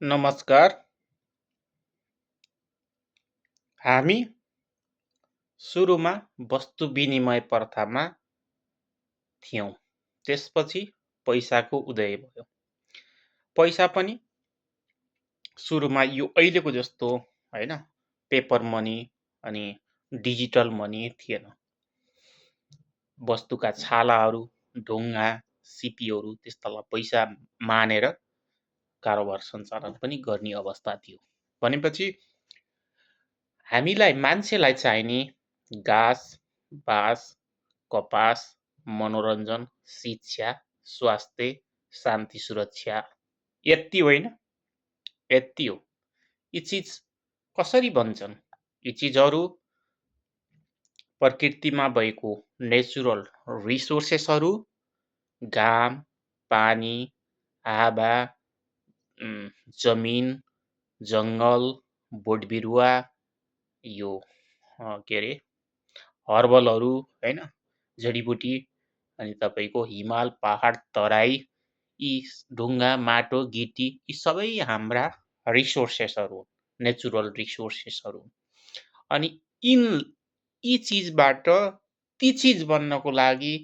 नमस्कार। हामी सुरुमा वस्तु विनिमय प्रथामा थियौँ। त्यसपछि पैसाको उदय भयो। पैसा पनि सुरुमा यो अहिलेको जस्तो हैन पेपर मनी अनि डिजिटल मनी थिएन। वस्तुका छालाहरू, ढुङ्गा, सिपीहरू त्यस्तालाई पैसा मानेर कारोबार सञ्चालन पनि गर्ने अवस्था थियो। भनेपछि हामीलाई मान्छेलाई चाहिने घाँस, बाँस, कपास, मनोरञ्जन, शिक्षा, स्वास्थ्य, शान्ति, सुरक्षा यति होइन, यति हो। यी चिज कसरी बन्छन्? यी चिजहरू प्रकृतिमा भएको नेचुरल रिसोर्सेसहरू, घाम, पानी, हावा, जमिन, जङ्गल, बोटबिरुवा, यो के अरे हर्बलहरू हैन, जडीबुटी अनि तपाईँको हिमाल, पहाड, तराई, यी ढुङ्गा, माटो, गिटी यी सबै हाम्रा रिसोर्सेसहरू हुन्, नेचुरल रिसोर्सेसहरू। अनि यी चिजबाट ती चिज बन्नको लागि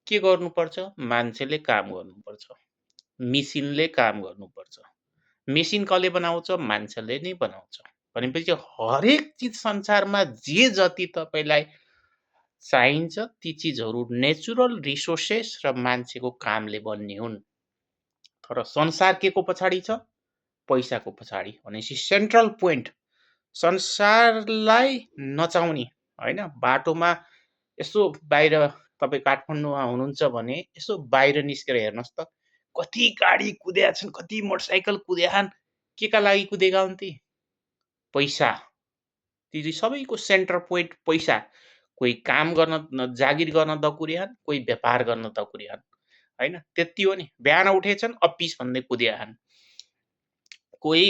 के गर्नुपर्छ? मान्छेले काम गर्नुपर्छ, मेसिनले काम गर्नुपर्छ। मेसिन कसले बनाउँछ? मान्छेले नै बनाउँछ। भनेपछि हरेक चिज संसारमा जे जति तपाईँलाई चाहिन्छ ती चिजहरू नेचुरल रिसोर्सेस र मान्छेको कामले बन्ने हुन्। तर संसार के को पछाडि छ? पैसाको पछाडि। भनेपछि सेन्ट्रल पोइन्ट संसारलाई नचाउने हैन, बाटोमा यसो बाहिर तपाईँ काठमाडौँमा हुनुहुन्छ भने यसो बाहिर निस्केर हेर्नुहोस् त, कति गाडी कुदेका छन्, कति मोटरसाइकल कुदेका छन्। केका लागि कुदेका हुन् ती? पैसा। ती सबैको सेन्टर पोइन्ट पैसा। कोही काम गर्न जागिर गर्न दकुरिहान्, कोही व्यापार गर्न दकुरिहान् हैन, त्यति हो नि। बिहान उठेछन् अफिस भन्दै कुदेका छन्। कोही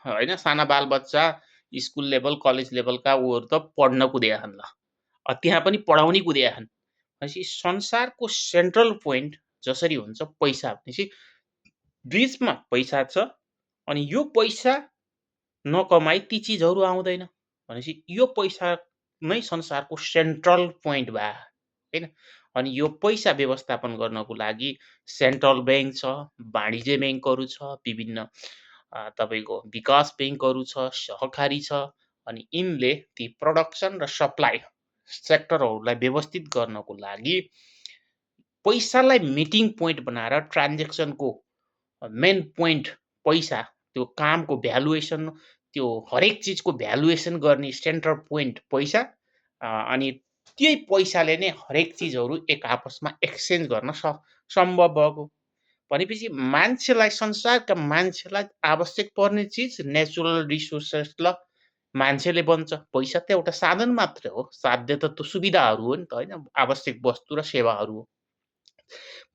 हैन साना बालबच्चा स्कुल लेभल कलेज लेभलका उहरू त पढ्न कुदेका छन्। ल त्यहाँ पनि पढाउनै कुदेका छन्। भनेपछि संसारको सेन्ट्रल पोइन्ट जसरी हुन्छ पैसा, भनेपछि बीचमा पैसा छ अनि यो पैसा नकमाई ती चिजहरू आउँदैन। भनेपछि यो पैसा नै संसारको सेन्ट्रल पोइन्ट भए हैन। अनि यो पैसा व्यवस्थापन गर्नको लागि सेन्ट्रल ब्याङ्क छ, वाणिज्य ब्याङ्कहरू छ, विभिन्न तपाईँको विकास ब्याङ्कहरू छ, सहकारी छ। अनि यिनले ती प्रोडक्सन र सप्लाई सेक्टरहरूलाई व्यवस्थित गर्नको लागि पैसालाई मिटिङ पोइन्ट बनाएर ट्रान्जेक्सनको मेन पोइन्ट पैसा, त्यो कामको भ्यालुएसन, त्यो हरेक चिजको भ्यालुएसन गर्ने सेन्टर पोइन्ट पैसा। अनि त्यही पैसाले नै हरेक चिजहरू एक आपसमा एक्सचेन्ज गर्न सम्भव भएको। भनेपछि मान्छेलाई, संसारका मान्छेलाई आवश्यक पर्ने चिज नेचुरल रिसोर्सेस ल मान्छेले बन्छ। पैसा त एउटा साधन मात्र हो, साध्य त सुविधाहरू हो नि त हैन, आवश्यक वस्तु र सेवाहरू हो।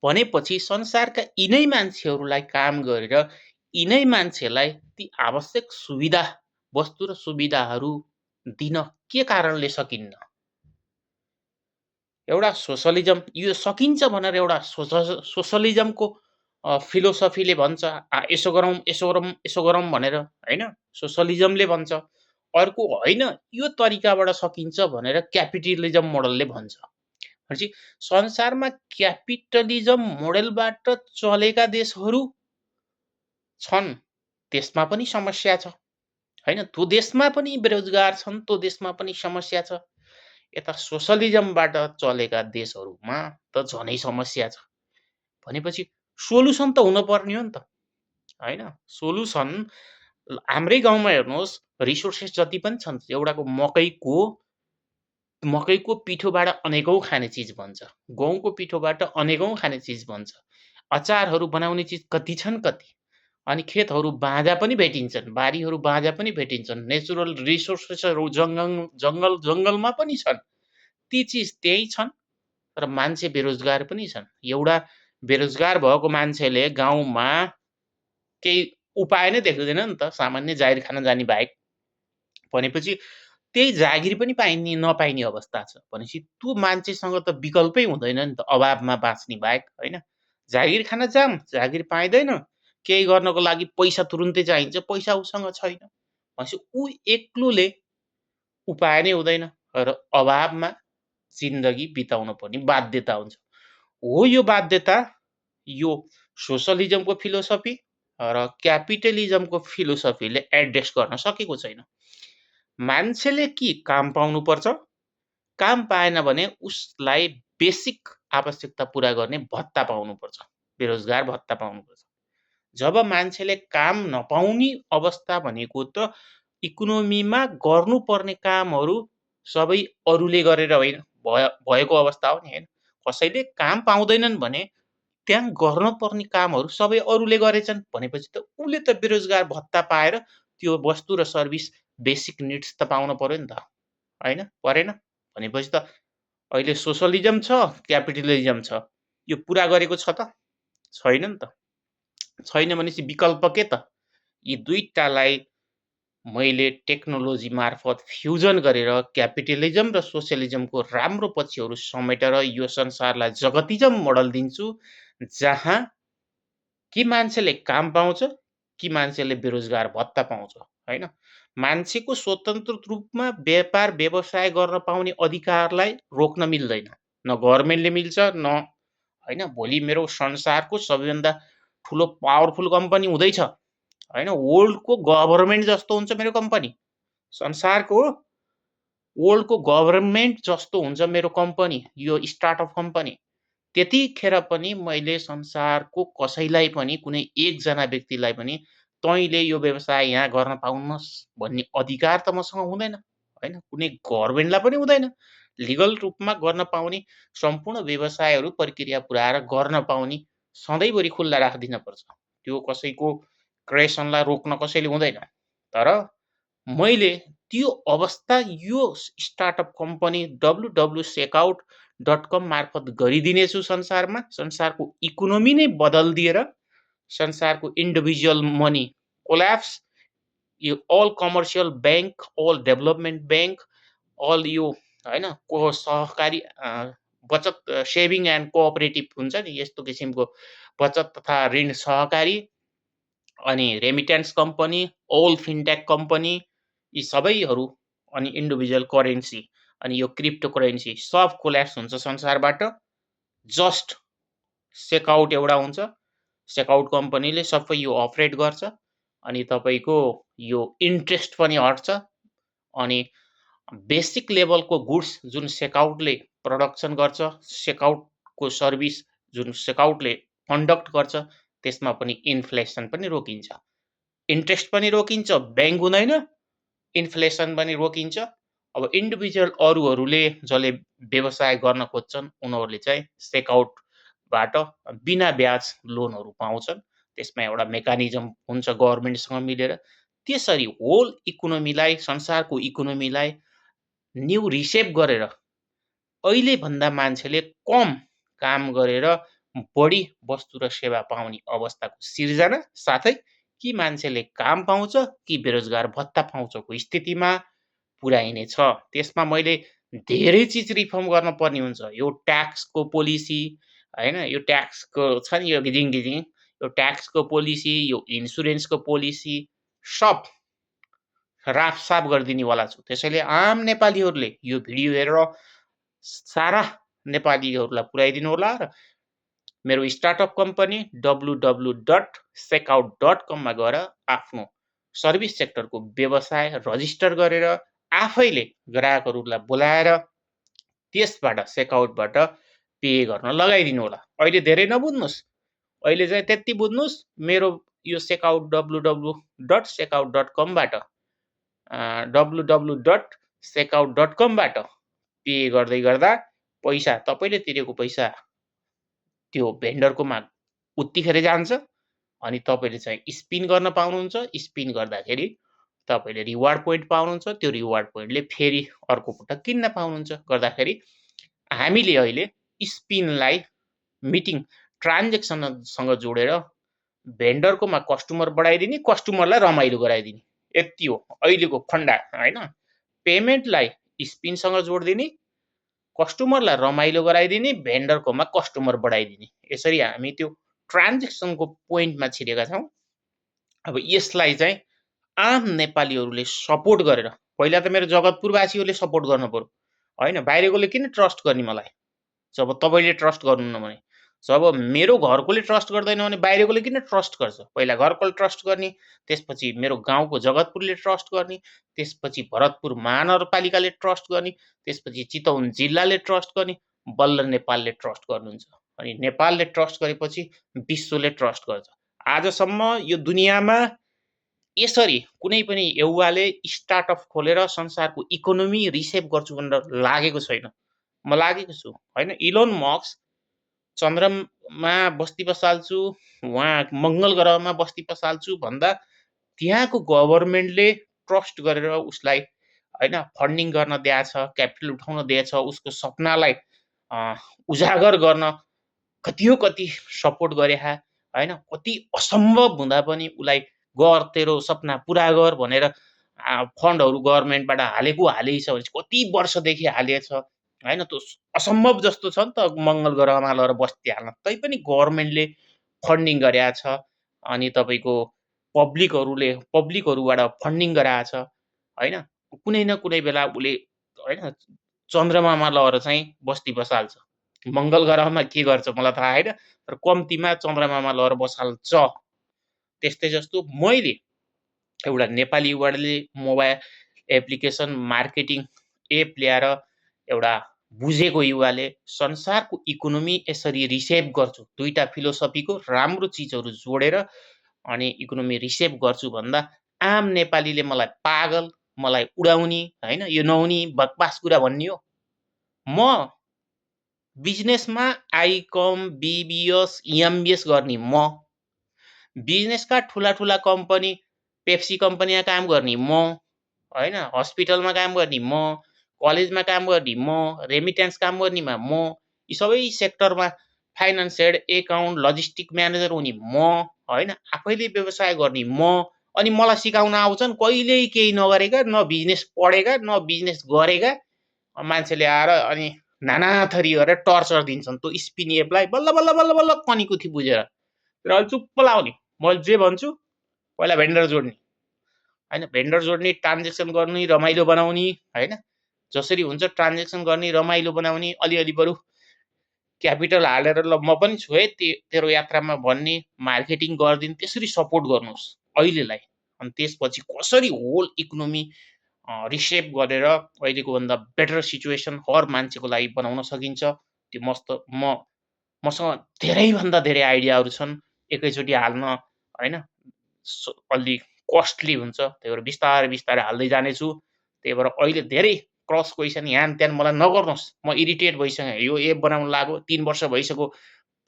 भनेपछि संसारका यिनै मान्छेहरूलाई काम गरेर यिनै मान्छेलाई ती आवश्यक सुविधा, वस्तु र सुविधाहरू दिन के कारणले सकिन्न? एउटा सोसलिजम, यो सकिन्छ भनेर एउटा सोसलिजमको फिलोसफीले भन्छ, यसो गरौँ यसो गरौँ यसो गरौँ भनेर हैन, सोसलिजमले भन्छ। अर्को होइन यो तरिकाबाट सकिन्छ भनेर क्यापिटलिजम मोडलले भन्छ। भनेपछि संसारमा क्यापिटलिजम मोडलबाट चलेका देशहरू छन्, त्यसमा पनि समस्या छ हैन, त्यो देशमा पनि बेरोजगार छन्, त्यो देशमा पनि समस्या छ। यता सोसलिजमबाट चलेका देशहरूमा त झनै समस्या छ। भनेपछि सोलुसन त हुनुपर्ने हो नि त हैन। सोलुसन हाम्रै गाउँमा हेर्नुहोस्, रिसोर्सेस जति पनि छन्, एउटाको मकैको पिठोबाट अनेकौं खाने चिज बन्छ, गहुँको पिठोबाट अनेकौं खाने चिज बन्छ, अचारहरू बनाउने चिज कति छन् कति। अनि खेतहरू बाँझा पनि भेटिन्छन्, बारीहरू बाँझा पनि भेटिन्छन्, नेचुरल रिसोर्सेसहरू जङ्गलमा पनि छन्। ती चिज त्यही छन् र मान्छे बेरोजगार पनि छन्। एउटा बेरोजगार भएको मान्छेले गाउँमा केही उपाय नै देख्दैन नि त, सामान्य जागिर खान जाने बाहेक। भनेपछि त्यही जागिर पनि नपाइने अवस्था छ। भनेपछि त्यो मान्छेसँग त विकल्पै हुँदैन नि त, अभावमा बाँच्ने बाहेक हैन। जागिर खान जाम, जागिर पाइँदैन, केही गर्नको लागि पैसा तुरुन्तै चाहिन्छ, पैसा उसँग छैन भनेपछि ऊ एक्लोले उपाय नै हुँदैन र अभावमा जिन्दगी बिताउनु पर्ने बाध्यता हुन्छ। हो यो बाध्यता यो सोसलिजमको फिलोसफी र क्यापिटलिजमको फिलोसफीले एड्रेस गर्न सकेको छैन। मान्छेले कि काम पाउनुपर्छ, काम पाएन भने उसलाई बेसिक आवश्यकता पुरा गर्ने भत्ता पाउनुपर्छ, बेरोजगार भत्ता पाउनुपर्छ। जब मान्छेले काम नपाउने अवस्था भनेको त इकोनोमीमा गर्नुपर्ने कामहरू सबै अरूले गरेर होइन भएको अवस्था हो नि होइन। कसैले काम पाउँदैनन् भने त्यहाँ गर्नुपर्ने कामहरू सबै अरूले गरेछन् भनेपछि त उसले त बेरोजगार भत्ता पाएर त्यो वस्तु र सर्भिस बेसिक निड्स त पाउन पर्यो नि त, होइन? परेन भनेपछि त अहिले सोसलिजम छ, क्यापिटलिजम छ, यो पुरा गरेको छ त छैन नि त। छैन भनेपछि विकल्प के त? यी दुईटालाई मैले टेक्नोलोजी मार्फत फ्युजन गरेर क्यापिटलिजम र सोसियलिजमको राम्रो पक्षहरू समेटेर यो संसारलाई जगतिजम मोडल दिन्छु, जहाँ कि मान्छेले काम पाउँछ कि मान्छेले बेरोजगार भत्ता पाउँछ, होइन? मान्छेको स्वतन्त्र रूपमा व्यापार व्यवसाय गर्न पाउने अधिकारलाई रोक्न मिल्दैन, न गभर्मेन्टले मिल्छ न, होइन? भोलि मेरो संसारको सबैभन्दा ठुलो पावरफुल कम्पनी हुँदैछ, होइन? वर्ल्डको गभर्मेन्ट जस्तो हुन्छ मेरो कम्पनी, संसारको वर्ल्डको गभर्मेन्ट जस्तो हुन्छ मेरो कम्पनी, यो स्टार्टअप कम्पनी। त्यतिखेर पनि मैले संसारको कसैलाई पनि, कुनै एकजना व्यक्तिलाई पनि तैँले यो व्यवसाय यहाँ गर्न पाउनस् भन्ने अधिकार त मसँग हुँदैन, होइन? कुनै गभर्मेन्टलाई पनि हुँदैन। लिगल रूपमा गर्न पाउने सम्पूर्ण व्यवसायहरू प्रक्रिया पुऱ्याएर गर्न पाउने सधैँभरि खुल्ला राखिदिन पर्छ। त्यो कसैको क्रिएसनलाई रोक्न कसैले हुँदैन। तर मैले त्यो अवस्था यो स्टार्टअप कम्पनी www.checkout.com मार्फत गरिदिनेछु संसारमा। संसारको इकोनोमी नै बदलिदिएर संसारको इन्डिभिजुअल मनी कोल्याप्स, यो all commercial bank, all development bank, all यो होइन को सहकारी बचत सेभिङ एन्ड कोअपरेटिभ हुन्छ नि, यस्तो किसिमको बचत तथा ऋण सहकारी, अनि remittance company, all fintech company, यी सबैहरू, अनि इन्डिभिजुअल करेन्सी अनि यो क्रिप्टो करेन्सी सब कोल्याप्स हुन्छ संसारबाट। जस्ट चेकआउट एउटा हुन्छ, चेकआउट कम्पनीले सबै यो अपरेट गर्छ, अनि तपाईँको यो इन्ट्रेस्ट पनि हट्छ, अनि बेसिक लेभलको गुड्स जुन चेकआउटले प्रडक्सन गर्छ, चेकआउटको सर्भिस जुन चेकआउटले कन्डक्ट गर्छ, त्यसमा पनि इन्फ्लेसन पनि रोकिन्छ, इन्ट्रेस्ट पनि रोकिन्छ, ब्याङ्क हुँदैन, इन्फ्लेसन पनि रोकिन्छ। अब इन्डिभिजुअल अरूहरूले जसले व्यवसाय गर्न खोज्छन् उनीहरूले चाहिँ चेकआउटबाट बिना ब्याज लोनहरू पाउँछन्। त्यसमा एउटा मेकानिजम हुन्छ गभर्मेन्टसँग मिलेर। त्यसरी होल इकोनोमीलाई, संसारको इकोनोमीलाई न्यू रिसेप गरेर अहिले भन्दा मान्छेले कम काम गरेर बढी वस्तु र सेवा पाउने अवस्थाको सिर्जना, साथै कि मान्छेले काम पाउँछ कि बेरोजगार भत्ता पाउँछको स्थितिमा पुर्याइने छ। त्यसमा मैले धेरै चिज रिफर्म गर्न पर्ने हुन्छ। यो ट्याक्सको पोलिसी, होइन, यो ट्याक्सको छ नि यो गिजिङ गिजिङ, यो ट्याक्सको पोलिसी, यो इन्सुरेन्सको पोलिसी सब राफसाफ गरिदिनेवाला छु। त्यसैले आम नेपालीहरूले यो भिडियो हेरेर सारा नेपालीहरूलाई पुर्याइदिनु होला र मेरो स्टार्टअप कम्पनी www.checkout.com मा गएर आफ्नो सर्भिस सेक्टरको व्यवसाय रजिस्टर गरेर आफैले ग्राहकहरूलाई बोलाएर त्यसबाट चेकआउटबाट पे गर्न लगाइदिनु होला। अहिले धेरै नबुझ्नुहोस्, अहिले चाहिँ त्यति बुझ्नुहोस्, मेरो यो चेकआउट www.checkout.com बाट www.checkout.com बाट पे गर्दै गर्दा पैसा तपाईँले तिरेको पैसा त्यो भेन्डरकोमा उत्तिखेर जान्छ, अनि तपाईँले चाहिँ स्पिन गर्न पाउनुहुन्छ। स्पिन गर्दाखेरि तपाईँले रिवार्ड पोइन्ट पाउनुहुन्छ, त्यो रिवार्ड पोइन्टले फेरि अर्को पटक किन्न पाउनुहुन्छ। गर्दाखेरि हामीले अहिले स्पिनलाई मिटिङ ट्रान्जेक्सनसँग जोडेर भेन्डरकोमा कस्टमर बढाइदिने, कस्टमरलाई रमाइलो गराइदिने, यति हो अहिलेको फन्डा, होइन? पेमेन्टलाई स्पिनसँग जोडिदिने, कस्टमरलाई रमाइलो गराइदिने, भेन्डरकोमा कस्टमर बढाइदिने, यसरी हामी त्यो ट्रान्जेक्सनको पोइन्टमा छिरेका छौँ। अब यसलाई चाहिँ आम नेपालीहरूले सपोर्ट गरेर, पहिला त मेरो जगतपुरवासीहरूले सपोर्ट गर्नु पर्यो होइन, बाहिरकोले किन ट्रस्ट गर्ने मलाई? जब तपाईँले ट्रस्ट गर्नुहुन्न भने, जब मेरो घरकोले ट्रस्ट गर्दैन भने बाहिरकोले किन ट्रस्ट गर्छ? पहिला घरकोले ट्रस्ट गर्ने, त्यसपछि मेरो गाउँको जगतपुरले ट्रस्ट गर्ने, त्यसपछि भरतपुर महानगरपालिकाले ट्रस्ट गर्ने, त्यसपछि चितवन जिल्लाले ट्रस्ट गर्ने, बल्ल नेपालले ट्रस्ट गर्नुहुन्छ। अनि नेपालले ट्रस्ट गरेपछि विश्वले ट्रस्ट गर्छ। आजसम्म यो दुनियाँमा यसरी कुनै पनि युवाले स्टार्टअप खोलेर संसारको इकोनोमी रिसेप गर्छु भनेर लागेको छैन। म लागेको छु होइन। इलोन मस्क चन्द्रमा बस्ती बसाल्छु, उहाँ मङ्गल ग्रहमा बस्ती बसाल्छु भन्दा त्यहाँको गभर्मेन्टले ट्रस्ट गरेर उसलाई होइन फन्डिङ गर्न दिएछ, क्यापिटल उठाउन दिएछ, उसको सपनालाई उजागर गर्न कति सपोर्ट गरे होइन। कति असम्भव हुँदा पनि उसलाई गर, तेरो सपना पुरा गर भनेर फन्डहरू गभर्मेन्टबाट हालेकै छ भने कति वर्षदेखि हालिएछ होइन। त्यो असम्भव जस्तो छ नि त मङ्गल ग्रहमा लगेर बस्ती हाल्न, तैपनि गभर्मेन्टले फन्डिङ गरेको छ। अनि तपाईँको पब्लिकहरूबाट फन्डिङ गराएको छ होइन। कुनै न कुनै बेला उसले होइन चन्द्रमामा लगेर चाहिँ बस्ती बसाल्छ। मङ्गल ग्रहमा के गर्छ मलाई थाहा होइन, तर कम्तीमा चन्द्रमामा लगेर बसाल्छ। त्यस्तै जस्तो मैले एउटा नेपाली युवाले मोबाइल एप्लिकेसन मार्केटिङ एप ल्याएर एउटा बुझेको युवाले संसारको इकोनोमी यसरी रिसेप गर्छु, दुईटा फिलोसफीको राम्रो चिजहरू जोडेर अनि इकोनोमी रिसेप गर्छु भन्दा आम नेपालीले मलाई पागल, मलाई उडाउने होइन, यो नहुने बकवास कुरा भन्ने हो। म बिजनेसमा आइकम, बिबिएस, एमबिएस गर्ने म, बिजनेसका ठुला ठुला कम्पनी, पेप्सी कम्पनीमा काम गर्ने म होइन, हस्पिटलमा काम गर्ने म, कलेजमा काम गर्ने म, रेमिट्यान्स काम गर्नेमा म, यी सबै सेक्टरमा finance head, account, logistic manager हुने म होइन, आफैले व्यवसाय गर्ने म। अनि मलाई सिकाउन आउँछन् कहिल्यै केही नगरेका, न बिजनेस पढेका, न बिजनेस गरेका मान्छेले आएर अनि नाना थरी गरेर टर्चर दिन्छन् त्यो स्पिन एपलाई बल्ल बल्ल बल्ल बल्ल कनीकुथी बुझेर। र अहिले चुप्प लाउने, मैले जे भन्छु पहिला भेन्डर जोड्ने होइन, भेन्डर जोड्ने, ट्रान्जेक्सन गर्ने, रमाइलो बनाउने होइन, जसरी हुन्छ ट्रान्जेक्सन गर्ने, रमाइलो बनाउने, अलिअलि बरु क्यापिटल हालेर ल म पनि छु है तेरो यात्रामा भन्ने, मार्केटिङ गरिदिने, त्यसरी सपोर्ट गर्नुहोस् अहिलेलाई। अनि त्यसपछि कसरी होल इकोनोमी रिसेप गरेर अहिलेको भन्दा बेटर सिचुएसन हर मान्छेको लागि बनाउन सकिन्छ, त्यो मसँग धेरैभन्दा धेरै आइडियाहरू छन्। एकैचोटि हाल्न होइन अलि कस्टली हुन्छ, त्यही भएर बिस्तारै बिस्तारै हाल्दै जानेछु। त्यही भएर अहिले धेरै क्रस क्वेसन यहाँ त्यहाँ मलाई नगर्नुहोस्, म इरिटेट भइसकेँ। यो एप बनाउनु लाग्यो 3 वर्ष भइसक्यो,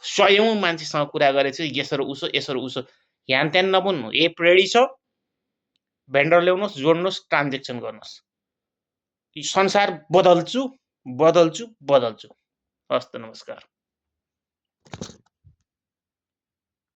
100औँ मान्छेसँग कुरा गरेछु, यसो उसो यहाँ त्यहाँ नबुन्नु। एप रेडी छ, भेन्डर ल्याउनुहोस्, जोड्नुहोस्, ट्रान्जेक्सन गर्नुहोस्। संसार बदल्छु। हस्त, नमस्कार।